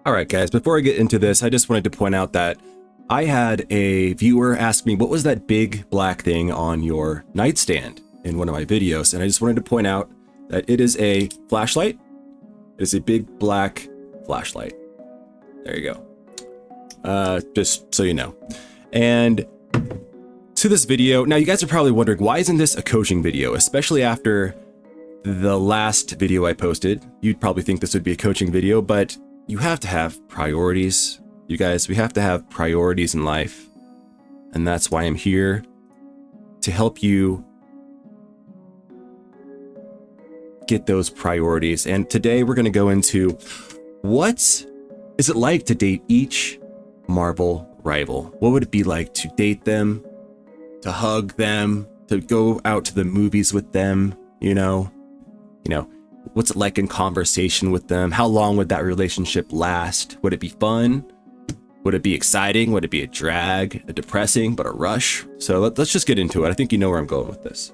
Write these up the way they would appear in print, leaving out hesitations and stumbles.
All right, guys, before I get into this, I just wanted to point out that I had a viewer ask me, what was that big black thing on your nightstand in one of my videos? And I just wanted to point out that it is a flashlight. It is a big black flashlight. There you go. Just so you know. And to this video, now you guys are probably wondering, why isn't this a coaching video? Especially after the last video I posted. You'd probably think this would be a coaching video, but you have to have priorities. You guys, we have to have priorities in life. And that's why I'm here, to help you get those priorities. And today we're going to go into what is it like to date each Marvel rival? What would it be like to date them, to hug them, to go out to the movies with them, you know, what's it like in conversation with them? How long would that relationship last? Would it be fun? Would it be exciting? Would it be a drag, a depressing, but a rush? So let's just get into it. I think you know where I'm going with this.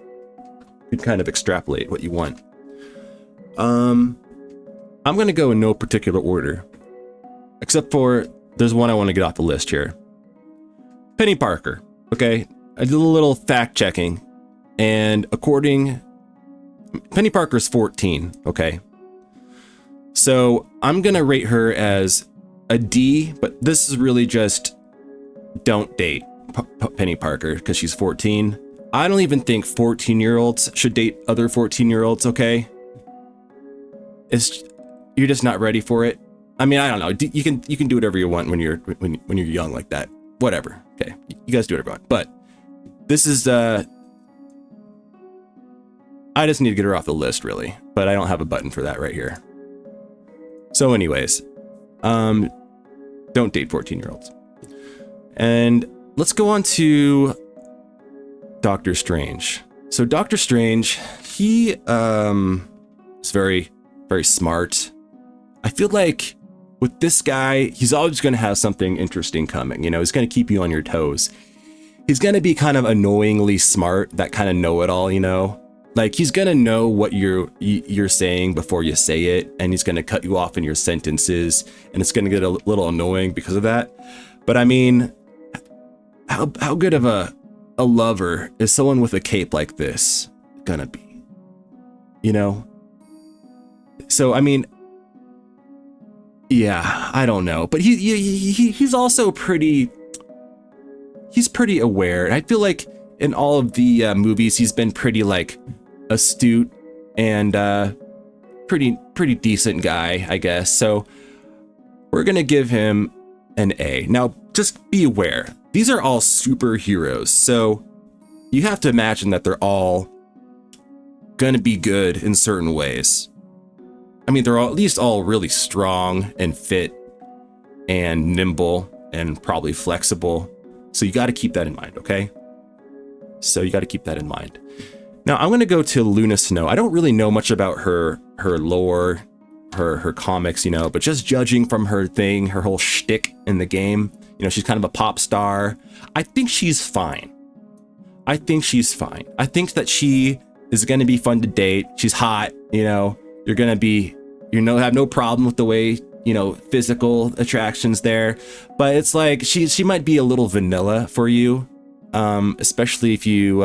You can kind of extrapolate what you want. I'm going to go in no particular order, except for there's one I want to get off the list here. Penny Parker. Okay. I did a little fact checking, and Penny Parker's 14. Okay. So I'm going to rate her as a D, but this is really just don't date Penny Parker because she's 14. I don't even think 14-year-olds should date other 14-year-olds. Okay. You're just not ready for it. I mean, I don't know. You can do whatever you want when you're young like that. Whatever. Okay. You guys do whatever you want. But this is, I just need to get her off the list really, but I don't have a button for that right here. So anyways, don't date 14-year-olds. And let's go on to Doctor Strange. So Doctor Strange, he is very, very smart. I feel like with this guy, he's always going to have something interesting coming. You know, he's going to keep you on your toes. He's going to be kind of annoyingly smart, that kind of know-it-all, you know? Like, he's going to know what you're saying before you say it, and he's going to cut you off in your sentences, and it's going to get a little annoying because of that. But I mean, how good of a lover is someone with a cape like this gonna be? You know? So, I mean, yeah, I don't know. But he's also pretty aware. And I feel like in all of the movies, he's been pretty, like, astute and pretty decent guy, I guess. So we're gonna give him an A. Now, just be aware, these are all superheroes, so you have to imagine that they're all gonna be good in certain ways. I mean, they're all, at least all really strong and fit and nimble and probably flexible. So you got to keep that in mind, okay? So you got to keep that in mind. Now I'm going to go to Luna Snow. I don't really know much about her lore, her comics, you know, but just judging from her thing, her whole shtick in the game, you know, she's kind of a pop star. I think she's fine. I think that she is going to be fun to date. She's hot, you know, you're going to have no problem with the way, you know, physical attractions there, but it's like she might be a little vanilla for you, especially if you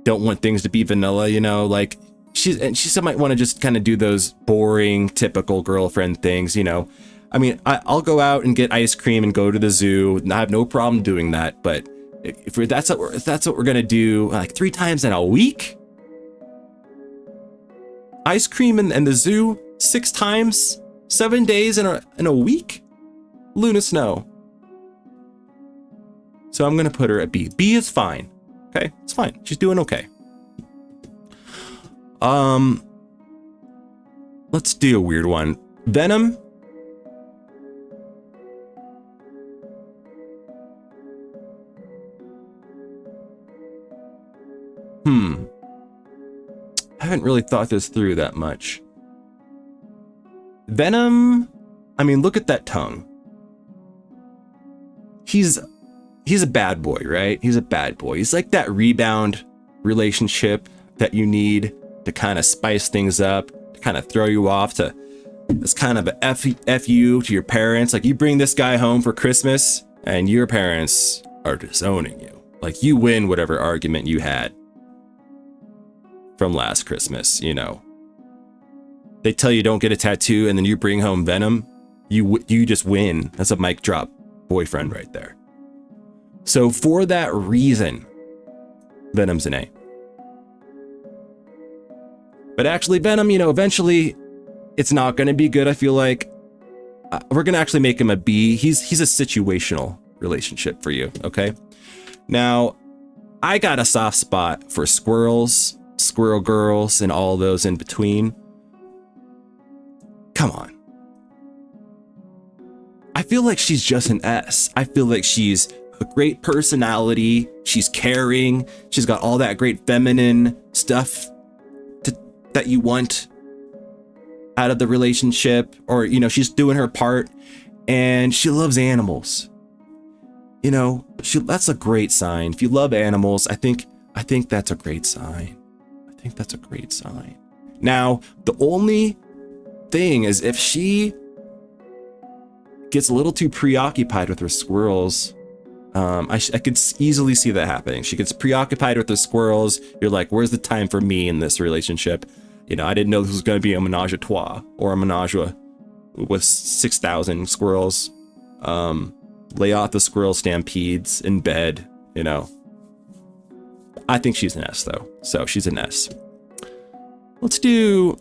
don't want things to be vanilla, you know, like she might want to just kind of do those boring, typical girlfriend things, you know. I mean, I'll go out and get ice cream and go to the zoo. I have no problem doing that, but if that's what we're gonna do, like 3 times in a week, ice cream and the zoo 6 times, 7 days in a week, Luna Snow. So I'm gonna put her at B. B is fine. Okay, it's fine. She's doing okay. Let's do a weird one. Venom. I haven't really thought this through that much. Venom, I mean, look at that tongue. He's a bad boy, right? He's a bad boy. He's like that rebound relationship that you need to kind of spice things up, to kind of throw you off, to It's kind of a F you to your parents. Like, you bring this guy home for Christmas and your parents are disowning you. Like, you win whatever argument you had from last Christmas, you know. They tell you don't get a tattoo and then you bring home Venom. You just win. That's a mic drop boyfriend right there. So for that reason, Venom's an A. But actually, Venom, you know, eventually it's not going to be good. I feel like we're going to actually make him a B. He's a situational relationship for you. Okay. Now, I got a soft spot for squirrels, squirrel girls, and all those in between. Come on. I feel like she's just an S. I feel like she's a great personality. She's caring. She's got all that great feminine stuff that you want out of the relationship, or, you know, she's doing her part, and she loves animals. You know, that's a great sign. If you love animals, I think that's a great sign. I think that's a great sign. Now, the only thing is, if she gets a little too preoccupied with her squirrels, I could easily see that happening. She gets preoccupied with the squirrels. You're like, where's the time for me in this relationship? You know, I didn't know this was going to be a menage a trois or a menage with 6,000 squirrels. Lay off the squirrel stampedes in bed, you know. I think she's an S, though. So she's an S. Let's do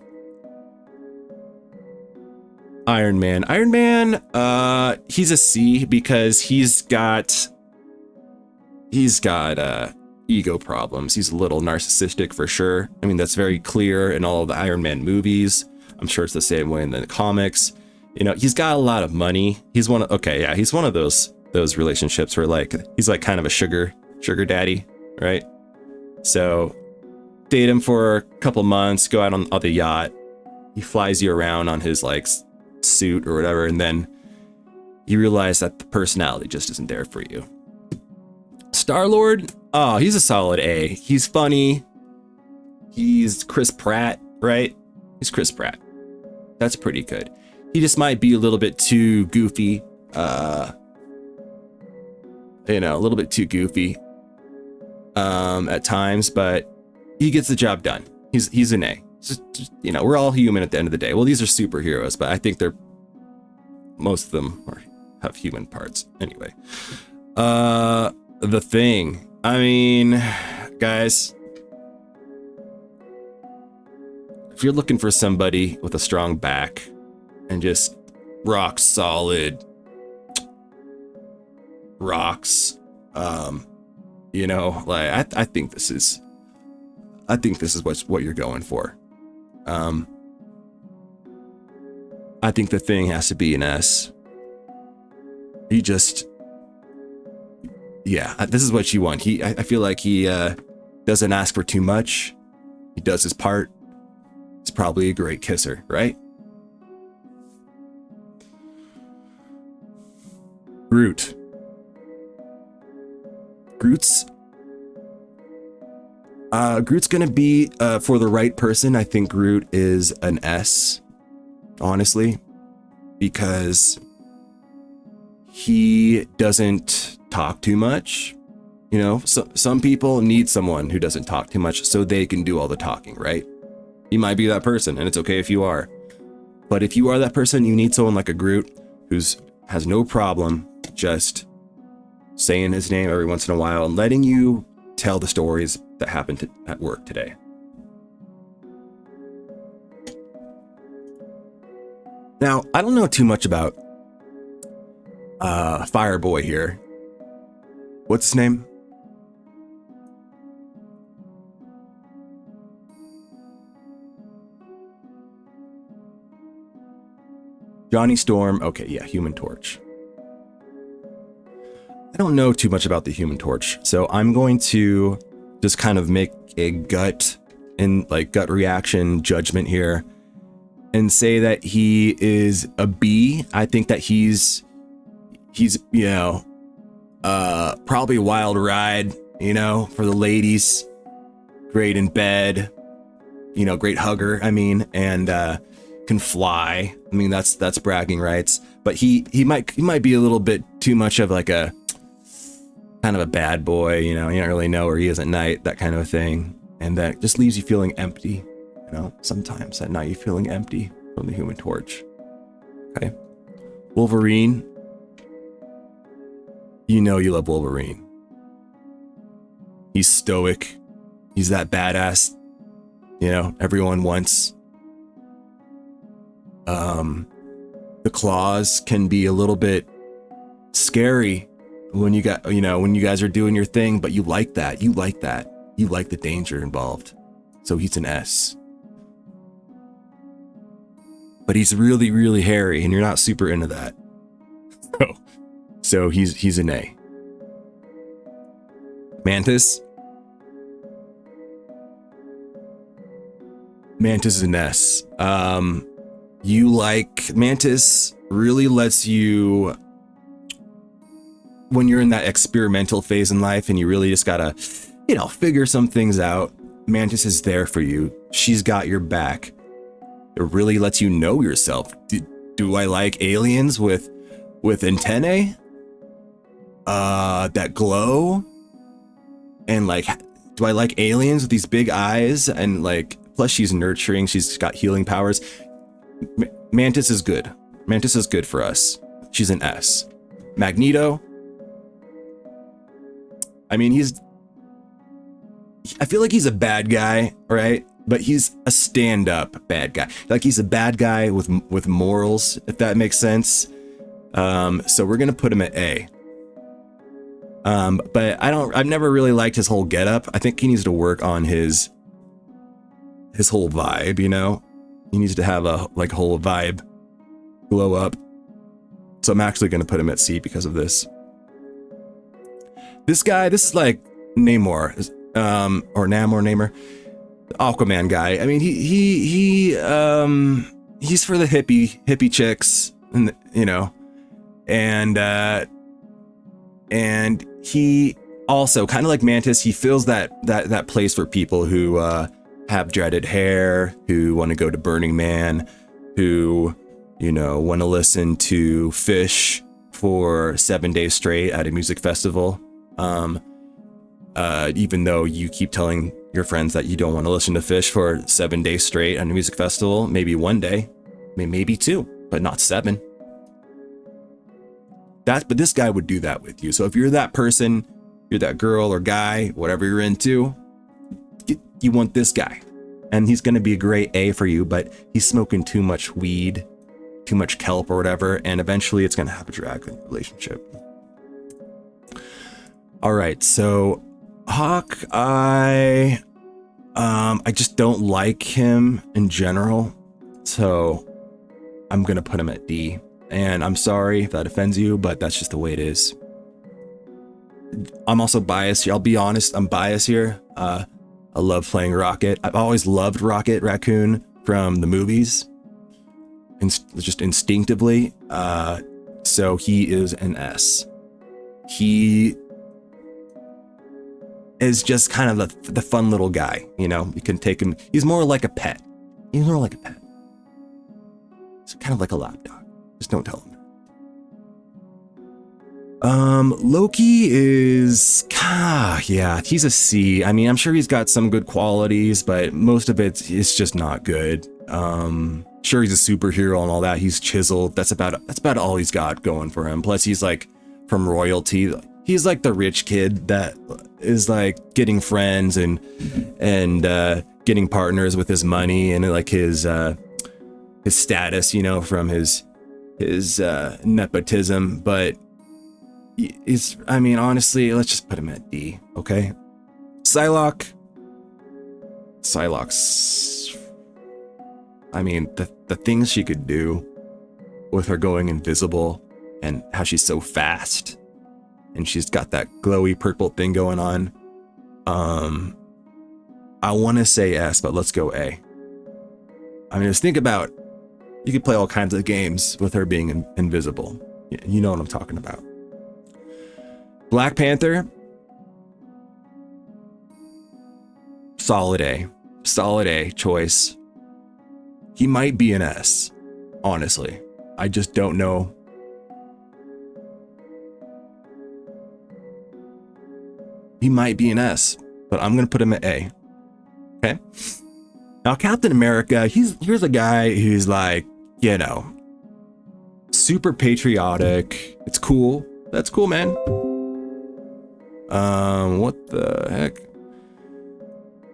Iron Man. Iron Man, he's a C because he's got ego problems. He's a little narcissistic for sure. I mean, that's very clear in all of the Iron Man movies. I'm sure it's the same way in the comics. You know, he's got a lot of money. He's one of those relationships where, like, he's like kind of a sugar daddy, right? So date him for a couple months, go out on the yacht. He flies you around on his like suit or whatever, and then you realize that the personality just isn't there for you. Star-Lord, oh, he's a solid A. He's funny. He's Chris Pratt, right? He's Chris Pratt. That's pretty good. He just might be a little bit too goofy. You know, a little bit too goofy at times, but he gets the job done. He's an A. Just, you know, we're all human at the end of the day. Well, these are superheroes, but I think most of them have human parts. Anyway, The Thing. I mean, guys, if you're looking for somebody with a strong back and just rock solid rocks, you know, like I think this is what you're going for. I think The Thing has to be an S. This is what you want. I feel like he doesn't ask for too much. He does his part. He's probably a great kisser, right? Groot's gonna be for the right person. I think Groot is an S, honestly, because he doesn't talk too much. You know, some people need someone who doesn't talk too much so they can do all the talking, right? You might be that person, and it's okay if you are. But if you are that person, you need someone like a Groot has no problem just saying his name every once in a while and letting you tell the stories that happened at work today. Now, I don't know too much about Fireboy here. What's his name? Johnny Storm. Okay, yeah, Human Torch. I don't know too much about the Human Torch, so I'm going to just kind of make a gut reaction judgment here and say that he is a B. I think that he's you know, probably a wild ride, you know, for the ladies. Great in bed, you know, great hugger. I mean, and can fly. I mean, that's bragging rights. But he might be a little bit too much of like a kind of a bad boy, you know. You don't really know where he is at night, that kind of a thing, and that just leaves you feeling empty. You know, sometimes at night you're feeling empty from the Human Torch. Okay, Wolverine. You know you love Wolverine. He's stoic. He's that badass, you know, everyone wants. The claws can be a little bit scary when you guys are doing your thing, but you like that. You like the danger involved. So he's an S. But he's really, really hairy, and you're not super into that. So he's an A. Mantis. Mantis is an S. You like Mantis really lets you, when you're in that experimental phase in life and you really just gotta, you know, figure some things out. Mantis is there for you. She's got your back. It really lets you know yourself. Do I like aliens with antennae? That glow? And like, do I like aliens with these big eyes? And like, plus she's nurturing. She's got healing powers. Mantis is good. Mantis is good for us. She's an S. Magneto. I mean, I feel like he's a bad guy, right? But he's a stand-up bad guy. Like he's a bad guy with morals, if that makes sense. So we're gonna put him at A. But I've never really liked his whole getup. I think he needs to work on his whole vibe, you know? He needs to have a whole vibe glow up. So I'm actually gonna put him at C because of this. This guy, this is like Namor, or Namor, Aquaman guy. I mean, he's for the hippie chicks, and you know, and he also kind of like Mantis. He fills that place for people who have dreaded hair, who want to go to Burning Man, who, you know, want to listen to Fish for 7 days straight at a music festival. Even though you keep telling your friends that you don't want to listen to Fish for 7 days straight at a music festival, maybe one day, maybe two, but not 7. But this guy would do that with you. So if you're that person, you're that girl or guy, whatever you're into, you want this guy. And he's going to be a great A for you, but he's smoking too much weed, too much kelp or whatever, and eventually it's going to have a drag relationship. All right, so Hawkeye, I just don't like him in general, so I'm going to put him at D. And I'm sorry if that offends you, but that's just the way it is. I'm also biased. I'll be honest, I'm biased here. I love playing Rocket. I've always loved Rocket Raccoon from the movies, just instinctively. So he is an S. He is just kind of the fun little guy, you know. You can take him. He's more like a pet. He's more like a pet. He's kind of like a lapdog. Just don't tell him. Loki is, yeah, he's a C. I mean, I'm sure he's got some good qualities, but most of it is just not good. Sure, he's a superhero and all that. He's chiseled. That's about all he's got going for him. Plus, he's like from royalty. He's like the rich kid that is like getting friends and getting partners with his money and like his status, you know, from his nepotism. But I mean, honestly, let's just put him at D, okay? Psylocke, I mean, the things she could do with her going invisible and how she's so fast and she's got that glowy purple thing going on. I want to say S, but let's go A. I mean, just think about, you could play all kinds of games with her being invisible. You know what I'm talking about. Black Panther, solid A choice. He might be an S, honestly. I just don't know. He might be an S, but I'm going to put him at A. Okay. Now, Captain America, here's a guy who's like, you know, super patriotic. It's cool. That's cool, man. What the heck?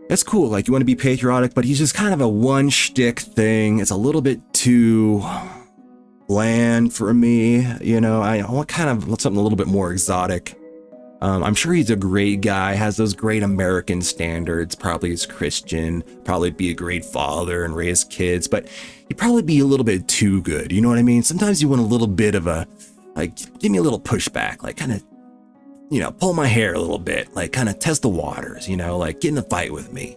It's cool. Like, you want to be patriotic, but he's just kind of a one shtick thing. It's a little bit too bland for me. You know, I want kind of something a little bit more exotic. I'm sure he's a great guy, has those great American standards, probably is Christian, probably be a great father and raise kids, but he'd probably be a little bit too good. You know what I mean? Sometimes you want a little bit of a, like, give me a little pushback, like kind of, you know, pull my hair a little bit, like kind of test the waters, you know, like get in a fight with me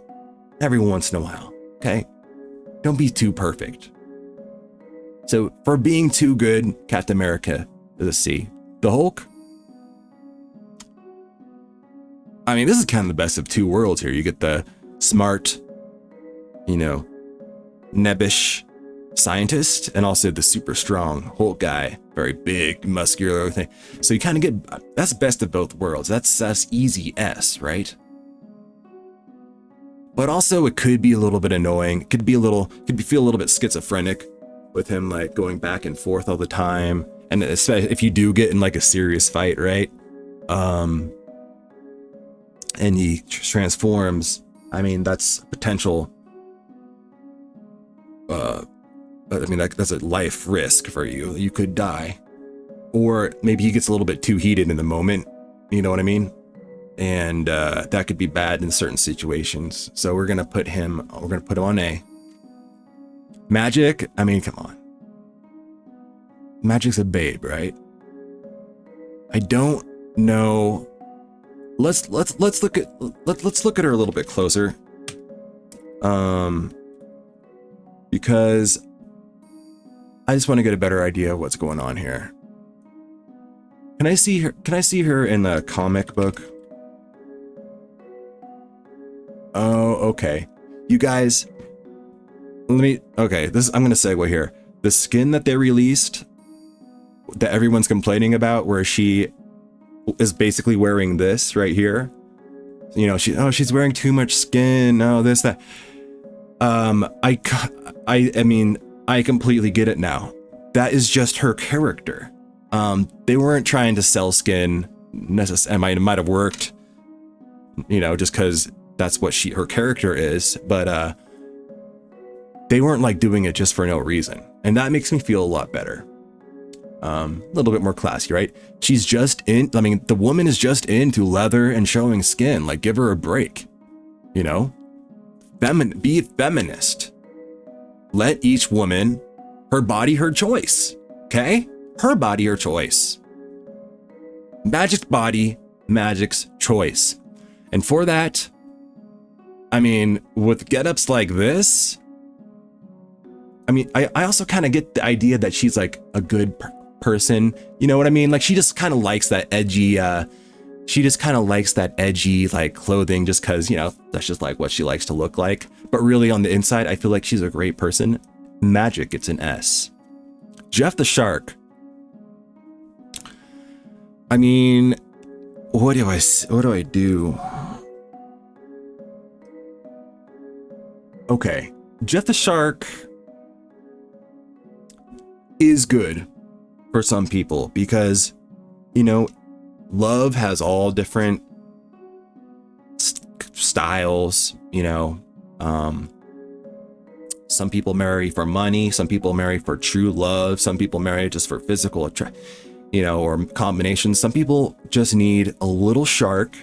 every once in a while. Okay. Don't be too perfect. So for being too good, Captain America is a C. The Hulk, I mean, this is kind of the best of two worlds here. You get the smart, you know, nebbish scientist, and also the super strong Hulk guy, very big, muscular thing. So you kind of get, that's best of both worlds. That's easy S, right? But also it could be a little bit annoying. It could be feel a little bit schizophrenic with him like going back and forth all the time. And especially if you do get in like a serious fight, right? And he transforms, I mean, that's potential, I mean, that's a life risk for you. You could die. Or maybe he gets a little bit too heated in the moment, you know what I mean? And that could be bad in certain situations. So we're gonna put him on A. Magik, I mean, come on. Magik's a babe, right? I don't know. Let's look at her a little bit closer. Because I just want to get a better idea of what's going on here. Can I see her in the comic book? Oh, okay. You guys, I'm gonna segue here. The skin that they released that everyone's complaining about, where she is basically wearing this right here. You know, she's wearing too much skin. Oh, this, that. I mean, I completely get it now. That is just her character. They weren't trying to sell skin necessarily. It might have worked, you know, just because that's what her character is. But they weren't like doing it just for no reason, and that makes me feel a lot better. A little bit more classy, right? She's just I mean, the woman is just into leather and showing skin. Like, give her a break, you know? Be feminist. Let each woman, her body, her choice, okay? Her body, her choice. Magik's body, Magik's choice. And for that, I mean, with get-ups like this, I mean, I also kind of get the idea that she's like a good person, you know what I mean? Like, she just kind of likes that edgy, like clothing, just because, you know, that's just like what she likes to look like. But really on the inside, I feel like she's a great person. Magik gets an S. Jeff the Shark, I mean, what do I do? Okay, Jeff the Shark is good for some people because, you know, love has all different styles, you know. Some people marry for money, some people marry for true love, some people marry just for physical attraction, you know, or combinations. Some people just need a little shark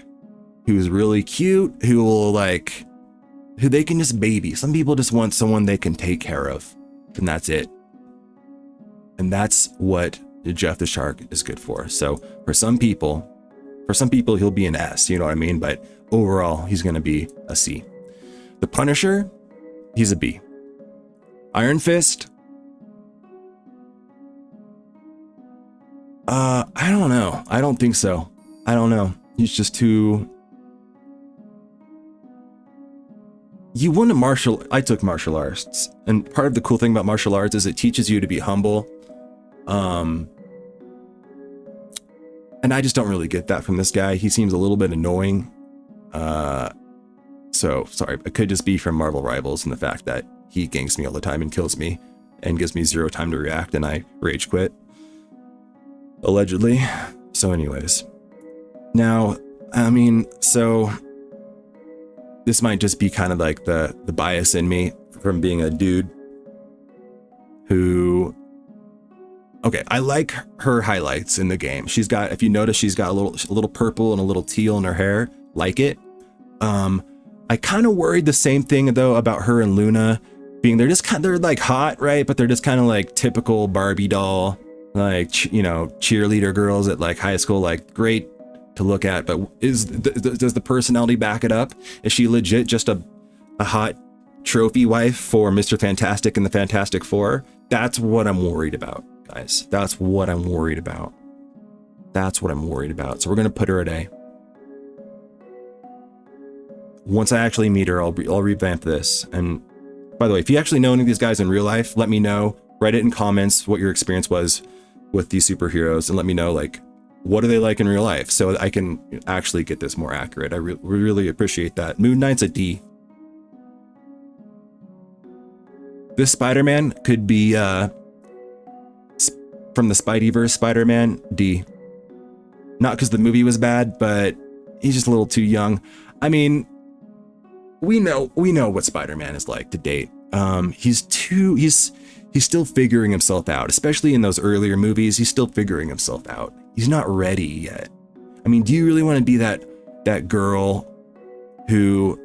who's really cute, who they can just baby. Some people just want someone they can take care of, and that's it. And that's what Jeff the Shark is good for. So for some people he'll be an S, you know what I mean? But overall, he's going to be a C. The Punisher, he's a B. Iron Fist, I don't know. I don't think so. I don't know. He's just too... you want to I took martial arts, and part of the cool thing about martial arts is it teaches you to be humble. And I just don't really get that from this guy. He seems a little bit annoying. So sorry, it could just be from Marvel Rivals and the fact that he ganks me all the time and kills me and gives me 0 time to react and I rage quit. Allegedly. So anyways. Now, I mean, so this might just be kind of like the bias in me from being a dude who, okay, I like her highlights in the game. She's got, if you notice, she's got a little purple and a little teal in her hair. Like it. I kind of worried the same thing though about her and Luna being, they're like hot, right? But they're just kind of like typical Barbie doll, like, you know, cheerleader girls at like high school, like great to look at, but does the personality back it up? Is she legit just a hot trophy wife for Mr. Fantastic and the Fantastic Four? That's what I'm worried about, guys. That's what I'm worried about. That's what I'm worried about. So we're gonna put her at A. Once I actually meet her, I'll revamp this. And by the way, if you actually know any of these guys in real life, let me know. Write it in comments what your experience was with these superheroes, and let me know, like, what are they like in real life, so I can actually get this more accurate. I really appreciate that. Moon Knight's a D. This Spider-Man could be from the Spideyverse Spider-Man, D. Not because the movie was bad, but he's just a little too young. I mean, we know what Spider-Man is like to date. He's still figuring himself out, especially in those earlier movies. He's still figuring himself out. He's not ready yet. I mean, do you really want to be that girl who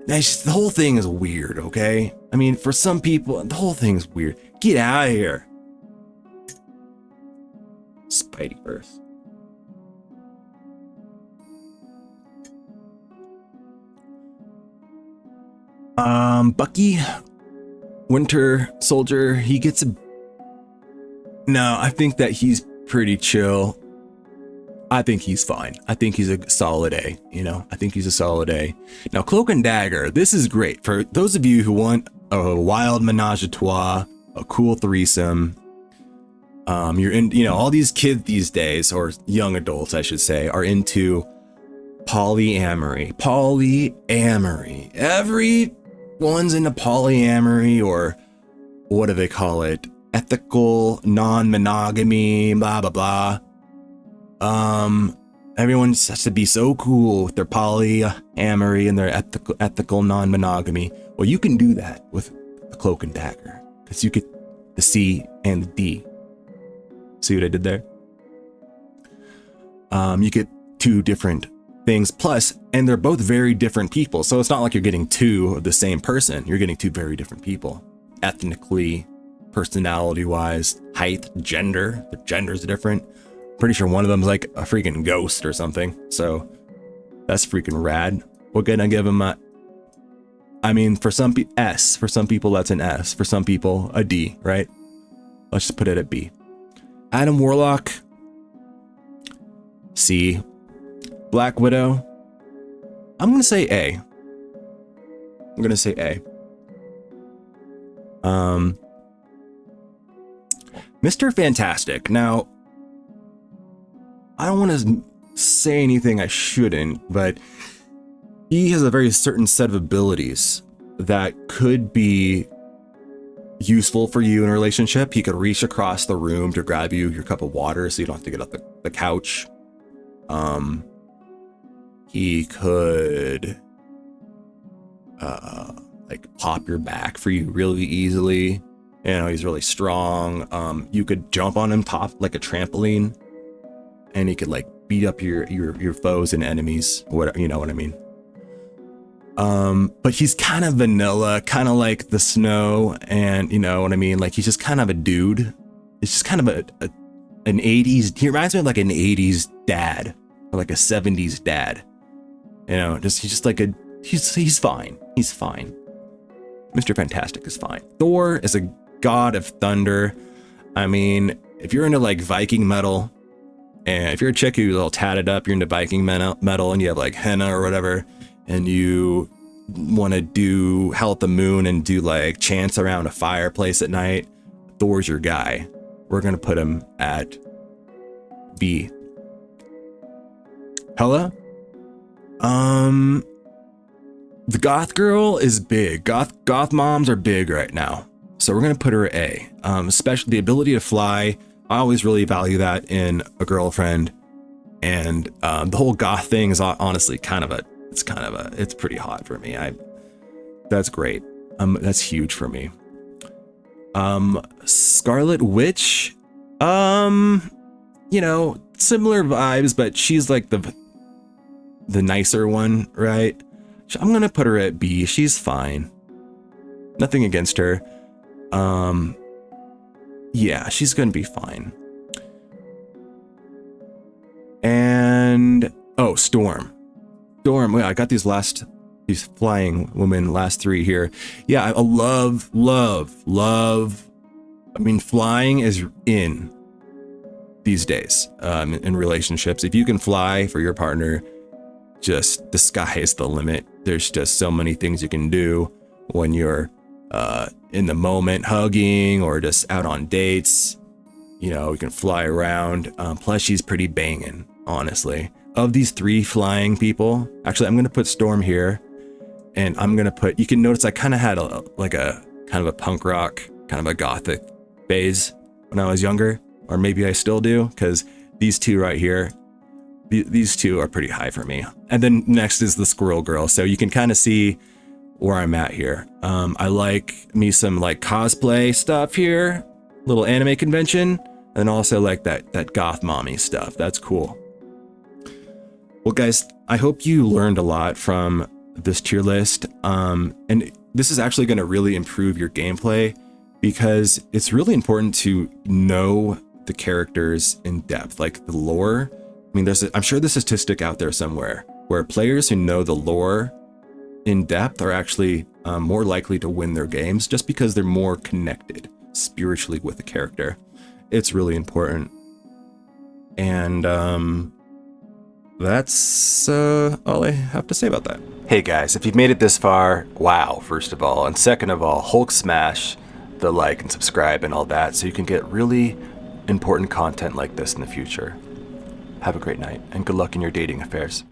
the whole thing is weird, okay? I mean, for some people, the whole thing is weird. Get out of here. Spideyverse. Bucky, Winter Soldier, he gets a... No, I think that he's pretty chill. I think he's fine. I think he's a solid A, you know? I think he's a solid A. Now, Cloak and Dagger, this is great. For those of you who want a wild menage a trois, a cool threesome, you're in, you know, all these kids these days, or young adults, I should say, are into polyamory. Polyamory. Everyone's into polyamory, or what do they call it? Ethical non-monogamy, blah, blah, blah. Everyone has to be so cool with their polyamory and their ethical non-monogamy. Well, you can do that with a Cloak and Dagger, because you get the C and the D. See what I did there? You get 2 different things plus, and they're both very different people. So it's not like you're getting 2 of the same person. You're getting 2 very different people, ethnically, personality wise, height, gender. Their genders are different. Pretty sure one of them is like a freaking ghost or something. So that's freaking rad. We're gonna give him a, I mean, for some people, S. For some people, that's an S. For some people, a D, right? Let's just put it at B. Adam Warlock, C. Black Widow, I'm gonna say A. I'm gonna say A. Mr. Fantastic. Now, I don't want to say anything I shouldn't, but he has a very certain set of abilities that could be useful for you in a relationship. He could reach across the room to grab you your cup of water so you don't have to get off the couch. He could like pop your back for you really easily. You know, he's really strong. You could jump on him top like a trampoline, and he could like beat up your foes and enemies, whatever, you know what I mean. But he's kind of vanilla, kind of like the snow, and you know what I mean? Like, he's just kind of a dude. It's just kind of an 80s, he reminds me of like an 80s dad, or like a 70s dad. You know, he's just like he's fine. He's fine. Mr. Fantastic is fine. Thor is a god of thunder. I mean, if you're into like Viking metal, and if you're a chick who's all tatted up, you're into Viking metal and you have like henna or whatever, and you want to do Hell at the Moon and do like chants around a fireplace at night, Thor's your guy. We're going to put him at B. Hella? The goth girl is big. Goth moms are big right now. So we're going to put her at A. Especially the ability to fly. I always really value that in a girlfriend. And the whole goth thing is honestly it's pretty hot for me. That's great. That's huge for me. Scarlet Witch, you know, similar vibes, but she's like the nicer one, right? I'm gonna put her at B. She's fine. Nothing against her. Yeah, she's gonna be fine. And Storm. Yeah, I got these flying women, last three here. Yeah, I love. I mean, flying is in these days, in relationships. If you can fly for your partner, just the sky is the limit. There's just so many things you can do when you're in the moment, hugging or just out on dates. You know, you can fly around. Plus, she's pretty banging, honestly. Of these three flying people, actually, I'm going to put Storm here. And I'm going to put, you can notice I kind of had a kind of a punk rock, kind of a gothic phase when I was younger. Or maybe I still do, because these two right here, these two are pretty high for me. And then next is the Squirrel Girl. So you can kind of see where I'm at here. I like me some like cosplay stuff here, little anime convention, and also like that goth mommy stuff. That's cool. Well, guys, I hope you learned a lot from this tier list. And this is actually going to really improve your gameplay, because it's really important to know the characters in depth, like the lore. I mean, I'm sure there's a statistic out there somewhere where players who know the lore in depth are actually more likely to win their games, just because they're more connected spiritually with the character. It's really important. And that's all I have to say about that. Hey guys, if you've made it this far, wow, first of all. And second of all, Hulk smash the like and subscribe and all that, so you can get really important content like this in the future. Have a great night, and good luck in your dating affairs.